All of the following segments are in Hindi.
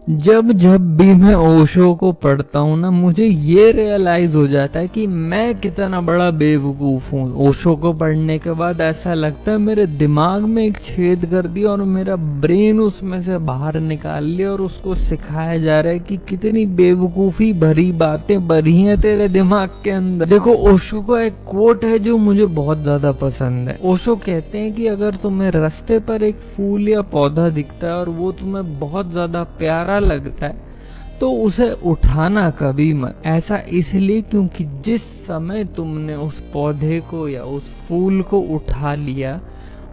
जब जब भी मैं ओशो को पढ़ता हूँ ना, मुझे ये रियलाइज हो जाता है कि मैं कितना बड़ा बेवकूफ हूँ। ओशो को पढ़ने के बाद ऐसा लगता है मेरे दिमाग में एक छेद कर दिया और मेरा ब्रेन उसमें से बाहर निकाल लिया और उसको सिखाया जा रहा है कि कितनी बेवकूफी भरी बातें भरी हैं तेरे दिमाग के अंदर। देखो, ओशो का एक कोट है जो मुझे बहुत ज्यादा पसंद है। ओशो कहते हैं कि अगर तुम्हें रास्ते पर एक फूल या पौधा दिखता है और वो तुम्हें बहुत ज्यादा प्यारा लगता है तो उसे उठाना कभी मत। ऐसा इसलिए क्योंकि जिस समय तुमने उस पौधे को या उस फूल को उठा लिया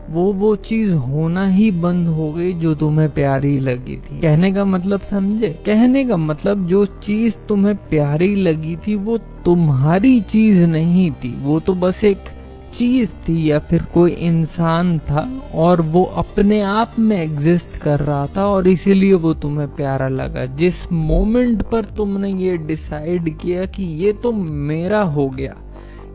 वो चीज होना ही बंद हो गई जो तुम्हें प्यारी लगी थी। कहने का मतलब समझे? कहने का मतलब जो चीज तुम्हें प्यारी लगी थी वो तुम्हारी चीज नहीं थी, वो तो बस एक चीज थी या फिर कोई इंसान था और वो अपने आप में एग्जिस्ट कर रहा था और इसीलिए वो तुम्हें प्यारा लगा। जिस मोमेंट पर तुमने ये डिसाइड किया कि ये तो मेरा हो गया,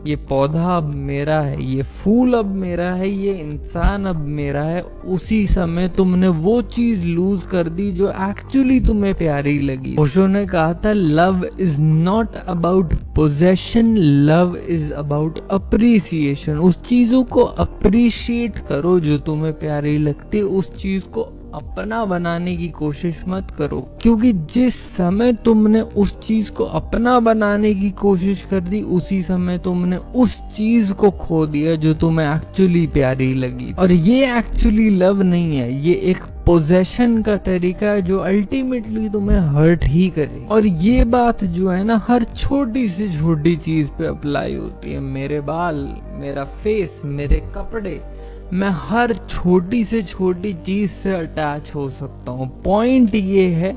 ये पौधा अब मेरा है, ये फूल अब मेरा है, ये इंसान अब मेरा है, उसी समय तुमने वो चीज लूज कर दी जो एक्चुअली तुम्हें प्यारी लगी। ओशो ने कहा था, love is not about possession, love is about appreciation. उस चीजों को अप्रिशिएट करो जो तुम्हें प्यारी लगती है, उस चीज को अपना बनाने की कोशिश मत करो, क्योंकि जिस समय तुमने उस चीज को अपना बनाने की कोशिश कर दी उसी समय तुमने उस चीज को खो दिया जो तुम्हें एक्चुअली प्यारी लगी। और ये एक्चुअली लव नहीं है, ये एक पोजेशन का तरीका है जो अल्टीमेटली तुम्हें हर्ट ही करे। और ये बात जो है ना, हर छोटी से छोटी चीज पे अप्लाई होती है। मेरे बाल, मेरा फेस, मेरे कपड़े, मैं हर छोटी से छोटी चीज से अटैच हो सकता हूँ। पॉइंट ये है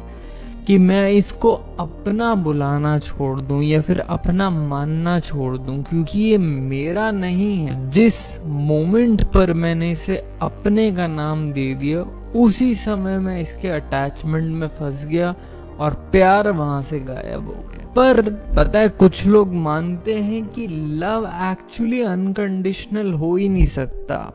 कि मैं इसको अपना बुलाना छोड़ दूं या फिर अपना मानना छोड़ दूं, क्योंकि ये मेरा नहीं है। जिस मोमेंट पर मैंने इसे अपने का नाम दे दिया उसी समय मैं इसके अटैचमेंट में फंस गया और प्यार वहां से गायब हो गया। पर पता है, कुछ लोग मानते हैं कि लव एक्चुअली अनकंडीशनल हो ही नहीं सकता।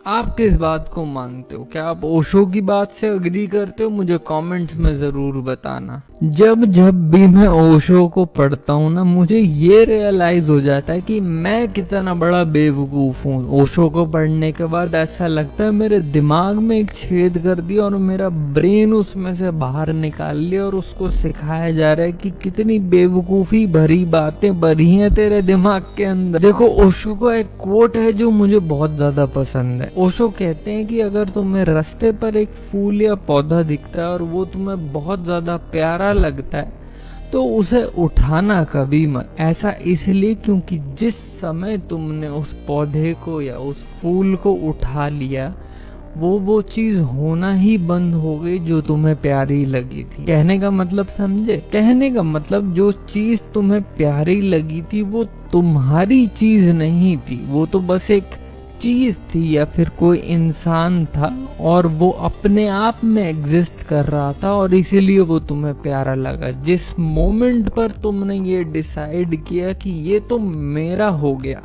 आप किस बात को मानते हो? क्या आप ओशो की बात से अग्री करते हो? मुझे कमेंट्स में जरूर बताना। जब जब भी मैं ओशो को पढ़ता हूँ ना, मुझे ये रियलाइज हो जाता है कि मैं कितना बड़ा बेवकूफ हूँ। ओशो को पढ़ने के बाद ऐसा लगता है मेरे दिमाग में एक छेद कर दिया और मेरा ब्रेन उसमें से बाहर निकाल लिया और उसको सिखाया जा रहा है कि कितनी बेवकूफी भरी बातें भरी हैं तेरे दिमाग के अंदर। देखो, ओशो का एक कोट है जो मुझे बहुत ज्यादा पसंद है। ओशो कहते हैं कि अगर तुम्हें रास्ते पर एक फूल या पौधा दिखता है और वो तुम्हें बहुत ज्यादा प्यारा लगता है तो उसे उठाना कभी मत। ऐसा इसलिए क्योंकि जिस समय तुमने उस पौधे को या उस फूल को उठा लिया वो चीज होना ही बंद हो गई जो तुम्हें प्यारी लगी थी। कहने का मतलब समझे? कहने का मतलब जो चीज तुम्हें प्यारी लगी थी वो तुम्हारी चीज नहीं थी, वो तो बस एक चीज थी या फिर कोई इंसान था और वो अपने आप में एग्जिस्ट कर रहा था और इसीलिए वो तुम्हें प्यारा लगा। जिस मोमेंट पर तुमने ये डिसाइड किया कि ये तो मेरा हो गया,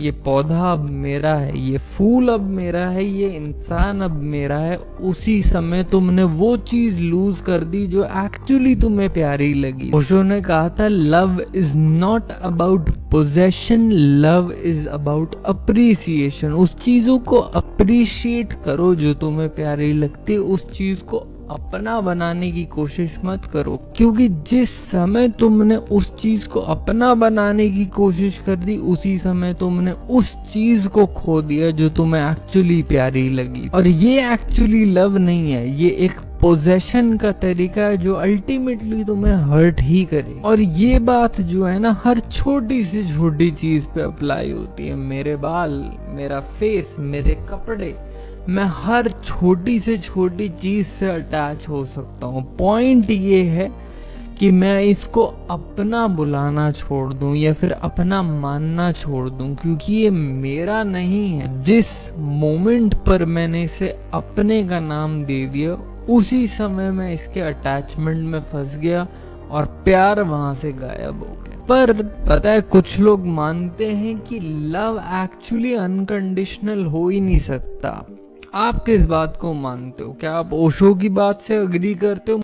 ये पौधा अब मेरा है, ये फूल अब मेरा है, ये इंसान अब मेरा है, उसी समय तुमने वो चीज लूज कर दी जो एक्चुअली तुम्हें प्यारी लगी। ओशो ने कहा था, love is not about possession, love is about appreciation. उस चीजों को अप्रिशिएट करो जो तुम्हें प्यारी लगती है, उस चीज को अपना बनाने की कोशिश मत करो, क्योंकि जिस समय तुमने उस चीज को अपना बनाने की कोशिश कर दी उसी समय तुमने उस चीज को खो दिया जो तुम्हें एक्चुअली प्यारी लगी। और ये एक्चुअली लव नहीं है, ये एक पोजेशन का तरीका है जो अल्टीमेटली तुम्हें हर्ट ही करे। और ये बात जो है ना, हर छोटी से छोटी चीज पे अप्लाई होती है। मेरे बाल, मेरा फेस, मेरे कपड़े, मैं हर छोटी से छोटी चीज से अटैच हो सकता हूँ। पॉइंट ये है कि मैं इसको अपना बुलाना छोड़ दूं या फिर अपना मानना छोड़ दूं, क्योंकि ये मेरा नहीं है। जिस मोमेंट पर मैंने इसे अपने का नाम दे दिया उसी समय मैं इसके अटैचमेंट में फंस गया और प्यार वहां से गायब हो गया। पर पता है, कुछ लोग मानते हैं कि लव एक्चुअली अनकंडीशनल हो ही नहीं सकता। आप किस बात को मानते हो? क्या आप ओशो की बात से अग्री करते हो?